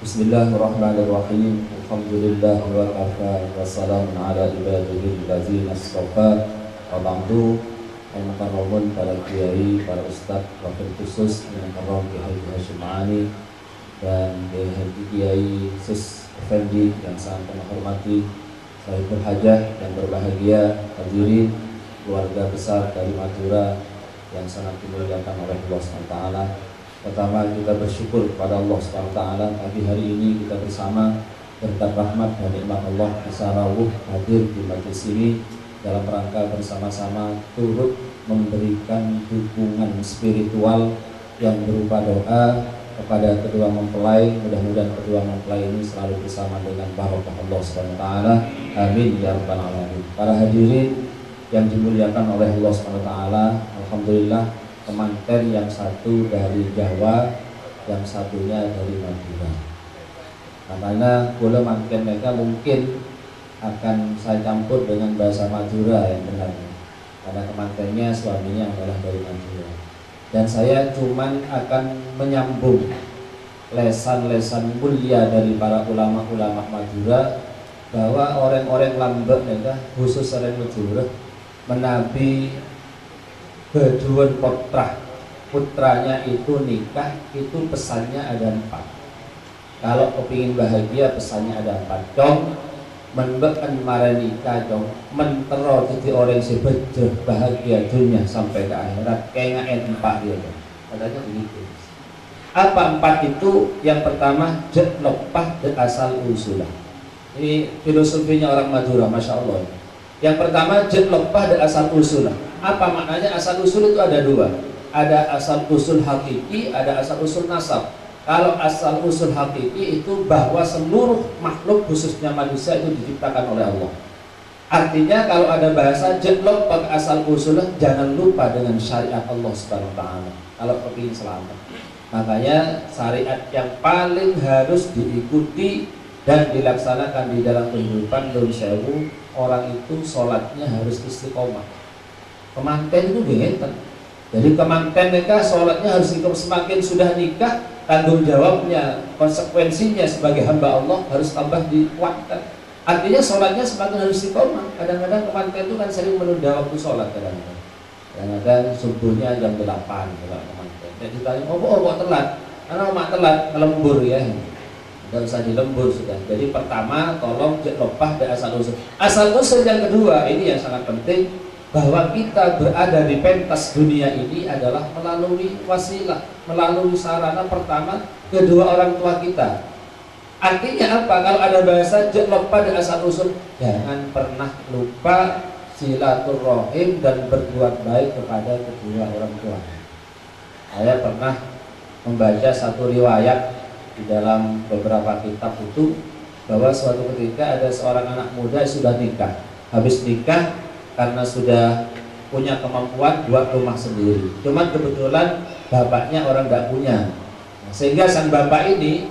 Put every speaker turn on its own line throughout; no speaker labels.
Bismillahirrahmanirrahim. Alhamdulillah wa kafa wa salamun ala ibadihi allazina astafa. Wa ba'du. Al-mukarramun, para kiai, para ustadz, wakil khusus yang mukarram Kiai Haji Hasyim Ma'ani dan Kiai Sis Effendi yang sangat kami hormati, sahibul hajah yang berbahagia, hadirin keluarga besar dari Madura yang sangat dimuliakan oleh Allah SWT. Pertama, kita bersyukur kepada Allah SWT. Pagi hari ini kita bersama berkat rahmat dan nikmat Allah bisa rawuh hadir di majelis ini dalam rangka bersama-sama turut memberikan dukungan spiritual yang berupa doa kepada kedua mempelai. Mudah-mudahan kedua mempelai ini selalu bersama dengan barokah Allah SWT. Amin ya rabbal alamin. Para hadirin yang dimuliakan oleh Allah SWT, alhamdulillah temanten yang satu dari Jawa, yang satunya dari Madura. Makanya kalau manten mereka mungkin akan saya campur dengan bahasa Madura yang benar, karena temantennya suaminya adalah dari Madura. Dan saya cuman akan menyambung lesan-lesan mulia dari para ulama-ulama Madura, bahwa orang-orang lambe mereka khusus orang Madura menabi kedua putranya itu nikah, itu pesannya ada 4. Kalau kepingin bahagia pesannya ada 4. Dong menbekan mara nikah dong, mentero jadi orang sebejo bahagia dunia sampai ke akhirat kayak 4 dia dong. Katanya begitu. Apa 4 itu? Yang pertama jetlopah de asal usulah. Ini filosofinya orang Madura, masya Allah. Yang pertama jetlopah de asal usulah. Apa maknanya? Asal usul itu ada 2. Ada asal usul hakiki, ada asal usul nasab. Kalau asal usul hakiki itu bahwa seluruh makhluk khususnya manusia itu diciptakan oleh Allah. Artinya kalau ada bahasa jetlok pakai asal usul, jangan lupa dengan syariat Allah Subhanahu wa taala kalau kepingin selamat. Makanya syariat yang paling harus diikuti dan dilaksanakan di dalam kehidupan Nun Sewu, orang itu sholatnya harus istiqomah. Kemanten itu gengeten. Jadi kemanten mereka sholatnya harus semakin sudah nikah, tanggung jawabnya, konsekuensinya sebagai hamba Allah harus tambah dikuatkan. Artinya sholatnya semakin harus istiqomah. Kadang-kadang kemanten itu kan sering menunda waktu sholat kadang-kadang. Kadang-kadang subuhnya jam 8 kalau kemanten. Jadi ditanya, kok telat? Karena mak telat, ngelembur ya. Tidak usah dilembur sudah. Jadi pertama tolong lopah dari asal usul. Asal usul yang kedua ini yang sangat penting, bahwa kita berada di pentas dunia ini adalah melalui wasilah, melalui sarana pertama kedua orang tua kita. Artinya apa? Kalau ada bahasa jetlopah dan asal usul, jangan pernah lupa silaturahim dan berbuat baik kepada kedua orang tua. Saya pernah membaca satu riwayat di dalam beberapa kitab itu, bahwa suatu ketika ada seorang anak muda yang sudah nikah. Habis nikah, karena sudah punya kemampuan buat rumah sendiri, cuman kebetulan bapaknya orang nggak punya, sehingga sang bapak ini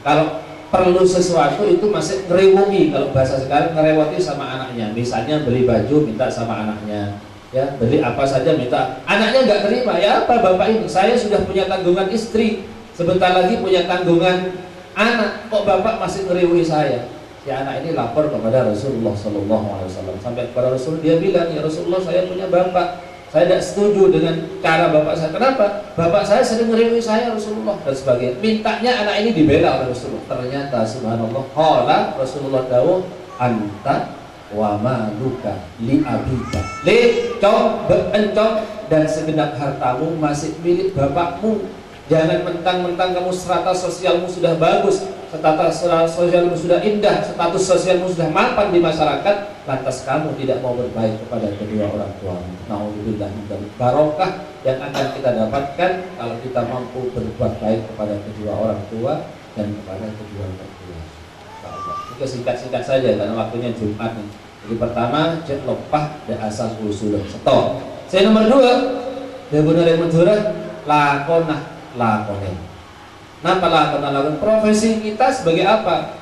kalau perlu sesuatu itu masih ngeriwungi, kalau bahasa sekarang ngerewoti sama anaknya. Misalnya beli baju minta sama anaknya, ya beli apa saja minta. Anaknya nggak terima. Ya apa bapak ini, saya sudah punya tanggungan istri, sebentar lagi punya tanggungan anak, kok bapak masih ngeriwungi saya? Si anak ini lapor kepada Rasulullah SAW. Sampai kepada Rasul, dia bilang, ya Rasulullah, saya punya bapak, saya tidak setuju dengan cara bapak saya. Kenapa? Bapak saya sering ngeriwui saya Rasulullah dan sebagainya. Mintanya anak ini dibela oleh Rasulullah. Ternyata subhanallah, qala Rasulullah dawuh, anta wa maluka li abika. Encong dan segenap hartamu masih milik bapakmu. Jangan mentang-mentang kamu strata sosialmu sudah bagus, status sosialmu sudah indah, status sosialmu sudah mapan di masyarakat, lantas kamu tidak mau berbaik kepada kedua orang tuamu. Nauzubillah min dzalik. Barokah yang akan kita dapatkan kalau kita mampu berbuat baik kepada kedua orang tua dan kepada kedua mertua. Insyaallah. Itu singkat-singkat saja karena waktunya Jumat nih. Jadi pertama, jetlopah dan asal usul. Stop. Saya nomor 2, dia benar yang Madura, lakonah. Kenapa lakukan profesi kita sebagai apa?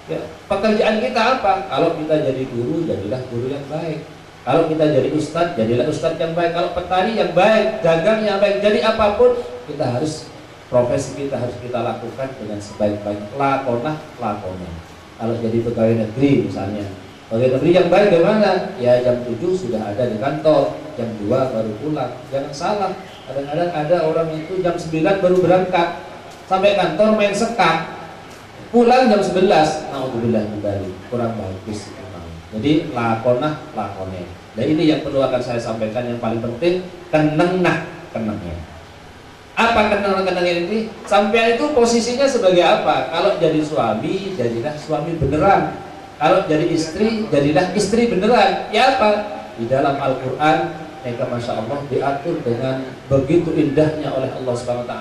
Ya, pekerjaan kita apa? Kalau kita jadi guru, jadilah guru yang baik. Kalau kita jadi ustadz, jadilah ustadz yang baik. Kalau petani yang baik, dagang yang baik. Jadi apapun kita harus profesi kita harus kita lakukan dengan sebaik-baik. Lakonah lakone. Kalau jadi pegawai negeri misalnya, pegawai negeri yang baik bagaimana? Ya jam 7 sudah ada di kantor, jam 2 baru pulang. Jangan salah, kadang-kadang ada orang itu jam 9 baru berangkat, sampai kantor main sekak, pulang jam 11. Naudzubillah kembali, kurang bagus. Jadi lakonah lakone. Dan ini yang perlu akan saya sampaikan yang paling penting, kenengnah kenengnya. Apa kenengnah ini? Sampai itu posisinya sebagai apa? Kalau jadi suami, jadilah suami beneran. Kalau jadi istri, jadilah istri beneran. Ya apa? Di dalam Al-Quran, Masya Allah diatur dengan begitu indahnya oleh Allah SWT.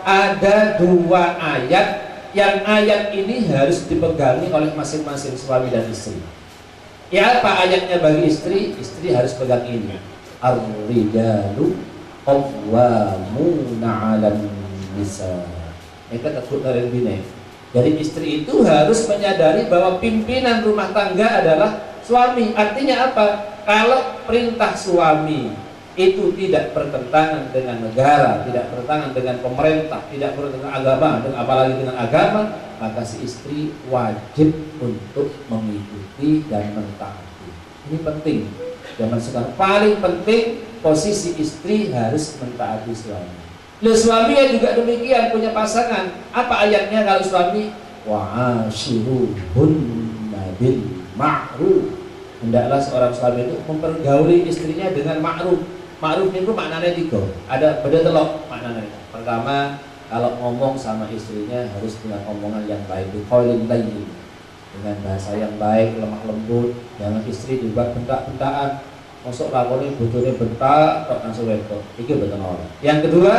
Ada 2 ayat, yang ayat ini harus dipegangi oleh masing-masing suami dan istri. Ya apa ayatnya bagi istri? Istri harus pegang ini. Ar-rijalu qawwamuna 'alan nisa. Mereka takut dari bini. Jadi istri itu harus menyadari bahwa pimpinan rumah tangga adalah suami. Artinya apa? Kalau perintah suami itu tidak bertentangan dengan negara, tidak bertentangan dengan pemerintah, tidak bertentangan dengan agama, dan apalagi dengan agama, maka si istri wajib untuk mengikuti dan mentaati. Ini penting. Zaman sekarang paling penting posisi istri harus mentaati suami. Loh, suami juga demikian, punya pasangan. Apa ayatnya kalau suami? Wa'ashiruhunna bil ma'ruf. Hendaklah seorang suami itu mempergauli istrinya dengan ma'ruf. Ma'ruf itu maknanya 3. Ada beda telok maknanya. Pertama, kalau ngomong sama istrinya harus dengan omongan yang baik, biqaulin layyin, dengan bahasa yang baik, lemah lembut. Jangan istri dibuat bentak-bentakan. Masuk lakoni bojone bentak kok langsung wedok. Iki betul orang. Yang kedua,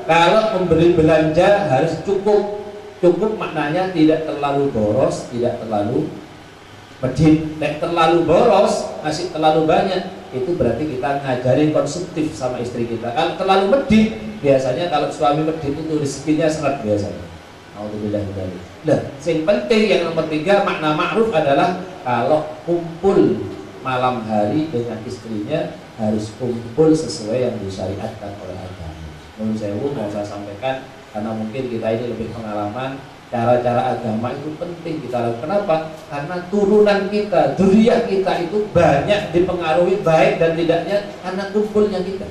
kalau memberi belanja harus cukup. Cukup maknanya tidak terlalu boros, tidak terlalu medit. Nek terlalu boros, ngasih terlalu banyak, itu berarti kita ngajarin konsumtif sama istri kita. Kalau terlalu medit, biasanya kalau suami medit itu rezekinya sangat biasanya. Alhamdulillah. Nah, yang penting yang nomor 3 makna ma'ruf adalah kalau kumpul malam hari dengan istrinya harus kumpul sesuai yang disyariatkan oleh agama. Menurut saya mau saya sampaikan karena mungkin kita ini lebih pengalaman. Cara-cara agama itu penting kita lakukan. Kenapa? Karena turunan kita, dzurriyyah kita itu banyak dipengaruhi baik dan tidaknya karena kumpulnya kita.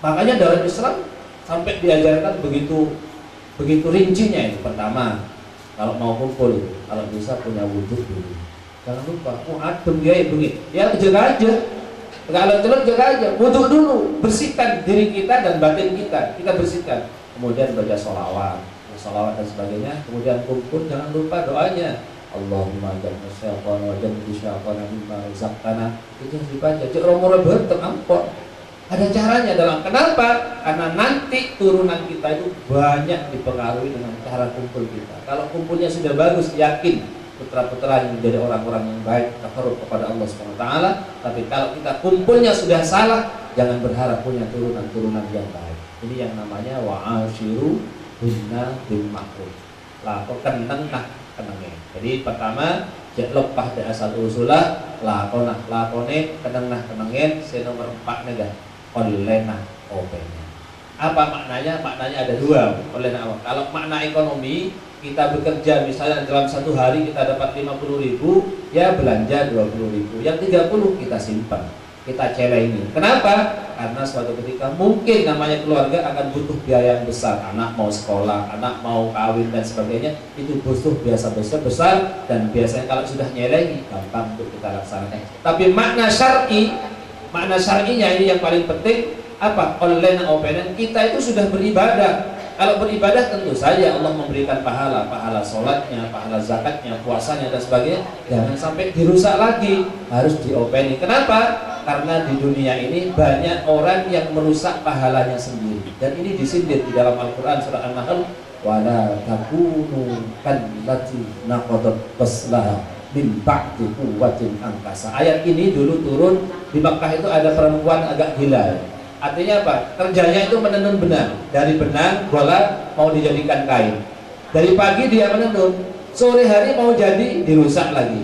Makanya dalam Islam sampai diajarkan begitu rincinya itu. Pertama, kalau mau kumpul, kalau bisa punya wudhu dulu. Jangan lupa, adem ya begini. Ya jaga aja. Kalau telur jaga aja, wudhu dulu, bersihkan diri kita dan batin kita. Kita bersihkan. Kemudian baca sholawat dan sebagainya. Kemudian kumpul, jangan lupa doanya. Allahumma jannibna syaitan wa jannibna syaitan mimma razaqtana. Itu harus dibaca. Cek romo berteng ampun. Ada caranya dalam. Kenapa? Karena nanti turunan kita itu banyak dipengaruhi dengan cara kumpul kita. Kalau kumpulnya sudah bagus, yakin putra-putra yang menjadi orang-orang yang baik, takarrub kepada Allah SWT. Tapi kalau kita kumpulnya sudah salah, jangan berharap punya turunan-turunan yang baik. Ini yang namanya wa'ashiru hunna bil ma'ruf. Lakukan kenengnya. Jadi pertama, lepas dari asal usulah lakone kenengin. Nomor 4 nega olena openya. Apa maknanya? Maknanya ada 2. Olena apa? Kalau makna ekonomi, kita bekerja misalnya dalam 1 hari kita dapat 50.000, ya belanja 20.000. Yang 30 kita simpan, kita celengi. Kenapa? Karena suatu ketika mungkin namanya keluarga akan butuh biaya yang besar. Anak mau sekolah, anak mau kawin dan sebagainya. Itu butuh biasa besar dan biasanya kalau sudah nyelengi gampang untuk kita laksanakan. Tapi makna syar'inya ini yang paling penting. Apa? Online openan kita itu sudah beribadah. Kalau beribadah tentu saja Allah memberikan pahala sholatnya, pahala zakatnya, puasanya dan sebagainya. Jangan sampai dirusak lagi, harus diopeni. Kenapa? Karena di dunia ini banyak orang yang merusak pahalanya sendiri. Dan ini disindir di dalam Al-Quran surah An-Nahl. Wala takunu kallati naqadat ghaslaha min ba'di quwwatin angkasa. Ayat ini dulu turun di Makkah. Itu ada perempuan agak gila. Artinya apa? Kerjanya itu menenun benang. Dari benang bola mau dijadikan kain. Dari pagi dia menenun, sore hari mau jadi dirusak lagi.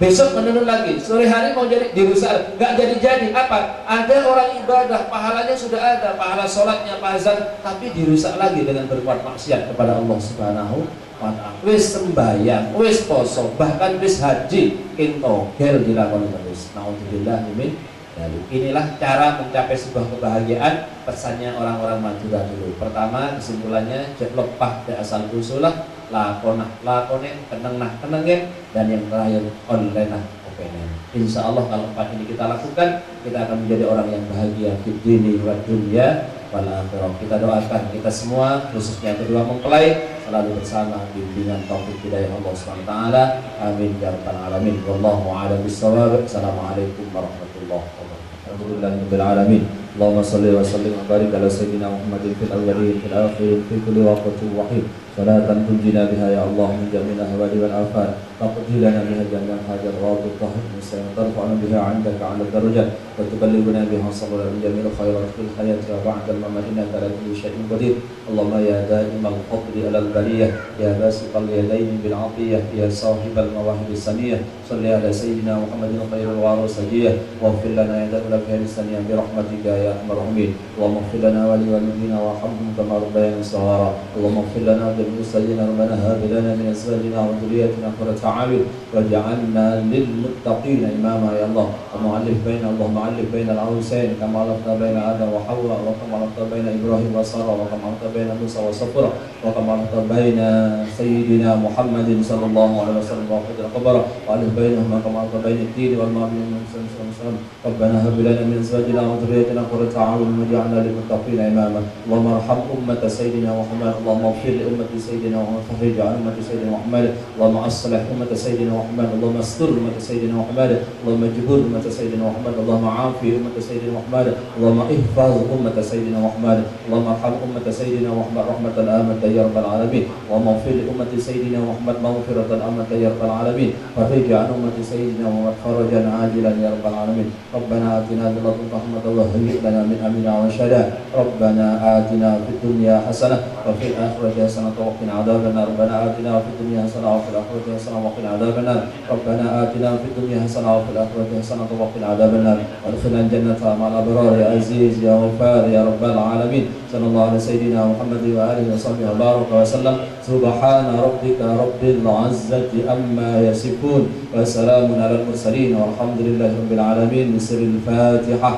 besok menurun lagi, sore hari mau jadi dirusak, nggak jadi apa? Ada orang ibadah, pahalanya sudah ada, pahala sholatnya, pahala zakat, tapi dirusak lagi dengan berbuat maksiat kepada Allah Subhanahu wa Ta'ala. Wis sembayang, wis poso, bahkan wis haji, intogel dilakoni terus. Naudzubillah min dzalik. Inilah cara mencapai sebuah kebahagiaan. Pesannya orang-orang Madura dulu. Pertama, kesimpulannya lepah ke asal usulah, lakonen kenengin, dan yang terakhir onlenah openen. Insya Allah kalau 4 ini kita lakukan, kita akan menjadi orang yang bahagia di dini wa dunya wal akhirah. Kita doakan kita semua, khususnya kedua mempelai, selalu bersama bimbingan taufik hidayah Allah SWT. Amin ya rabbal alamin. Wallahu a'lam bissawab. Assalamualaikum warahmatullahi wabarakatuh. Alhamdulillahirabbil alamin. Allahumma shalli wa sallim wa barik ala sayyidina Muhammadin fil awwalin fil akhirin fi kulli waqtin wa hin. Salatan tunjina biha ya Allah min jami'il ahwali wal afat. Taqdi lana biha jami'al hajat wa tutahhir muslimin tarfa'na biha 'indaka 'ala darajat wa tuballighuna biha sabra min jami'il khairat fil hayati wa ba'da al-mamat innaka ala kulli shay'in qadir. Allahumma ya da'imal fadli 'ala al-bariyah ya basiqal yadaini bil 'atiyah ya sahibal mawahib as-saniyah salli ala sayyidina Muhammadin khairil warasajiyah wa ighfir lana ya da'ul fi saniyah bi rahmatika ya arhamar rahimin. Allahumma ighfir lana wa li walidina warhamhum kama rabbayana shaghira. Allahumma ighfir lana المسلمين ربنا هب لنا من ازواجنا وذرياتنا قرة اعين واجعلنا للمتقين اماما يا الله. اللهم علف بين العروسين كما علفنا بين ادم وحواء وكما علفت بين ابراهيم وساره وكما علفت بين موسى وصفرة وكما علفت بين سيدنا محمد صلى الله عليه وسلم وحد القبر والف بينهما كما علفت بين الدين والماء من وسلم. ربنا هب لنا من ازواجنا وذرياتنا قرة اعين واجعلنا للمتقين اماما. اللهم ارحم امة سيدنا محمد. اللهم اغفر لامة سيدنا محمد. فرج عن امة سيدنا محمد. اللهم اصلح امة سيدنا محمد. اللهم استر امة سيدنا محمد. اللهم اجبر امة سيدنا محمد. اللهم عافي امة سيدنا محمد. اللهم احفظ امة سيدنا محمد. اللهم ارحم امة سيدنا محمد رحمة عامة يا رب العالمين. اللهم اغفر لامة سيدنا محمد مغفرة عامة يا رب العالمين. فرج عن امة سيدنا محمد فرجا عاجلا يا رب العالمين. ربنا آتنا من لدنك رحمة وهيئ لنا من امرنا رشدا. ربنا آتنا في الدنيا حسنة وفي الآخرة حسنة وقنا عذاب النار. ربنا آتنا في الدنيا حسنة وفي الآخرة حسنة وقنا عذاب النار. ربنا آتنا في الدنيا حسنة وفي الآخرة حسنة وقنا عذاب النار. وادخلنا الجنة مع الأبرار يا عزيز يا غفار يا رب العالمين. صلى الله على سيدنا محمد وآله وصحبه وبارك وسلم. سبحان ربك رب العزة عما يصفون وسلام على المرسلين والحمد لله رب العالمين. بسر الفاتحة.